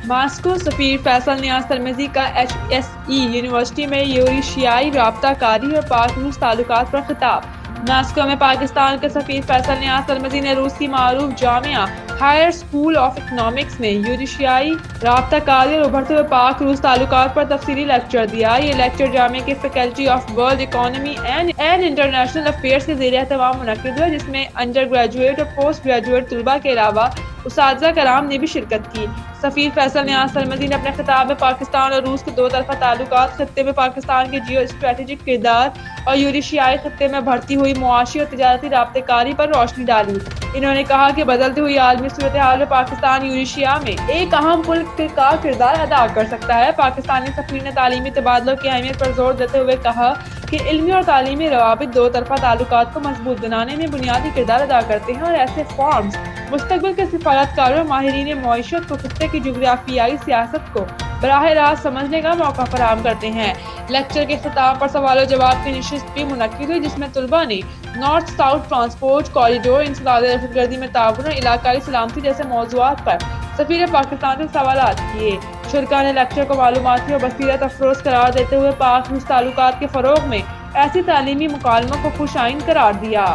Moscow سفیر فیصل نیاز ترمذی کا HSE university میں یوریشیائی رابطہ کاری اور پاک روس تعلقات پر خطاب۔ ماسکو میں پاکستان کے سفیر فیصل نیاز ترمذی نے روس کی معروف جامعہ ہائر اسکول آف اکنامکس میں یوریشیائی رابطہ کاری اور ابھرتے ہوئے پاک روس تعلقات پر تفصیلی لیکچر دیا۔ یہ لیکچر جامعہ کی faculty of world economy and international affairs کے زیر اہتمام منعقد ہوا، جس میں انڈر گریجویٹ اور پوسٹ گریجویٹ طلباء کے علاوہ اساتذہ کرام نے بھی شرکت کی۔ سفیر فیصل نیاز ترمذی نے اپنے خطاب میں پاکستان اور روس کے دو طرفہ تعلقات، خطے میں پاکستان کے جیو اسٹریٹجک کردار اور یوریشیائی خطے میں بڑھتی ہوئی معاشی اور تجارتی رابطہ کاری پر روشنی ڈالی۔ انہوں نے کہا کہ بدلتی ہوئی عالمی صورتحال میں پاکستان یوریشیا میں ایک اہم ملک کا کردار ادا کر سکتا ہے۔ پاکستانی سفیر نے تعلیمی تبادلوں کی اہمیت پر زور دیتے ہوئے کہا کہ علمی اور تعلیمی روابط دو طرفہ تعلقات کو مضبوط بنانے میں بنیادی کردار ادا کرتے ہیں اور ایسے فارمز مستقبل کے سفارتکاروں اور ماہرین معیشت کو خطے کی جغرافیائی سیاست کو براہ راست سمجھنے کا موقع فراہم کرتے ہیں۔ لیکچر کے اختتام پر سوال و جواب کی نشست بھی منعقد ہوئی، جس میں طلباء نے نارتھ ساؤتھ ٹرانسپورٹ کوریڈور، انسداد دہشت گردی میں تعاون اور علاقائی سلامتی جیسے موضوعات پر سفیر پاکستان سے سوالات کیے۔ شرکاء نے لیکچر کو معلوماتی اور بصیرت افروز قرار دیتے ہوئے پاک روس تعلقات کے فروغ میں ایسی تعلیمی مکالموں کو خوش آئند قرار دیا۔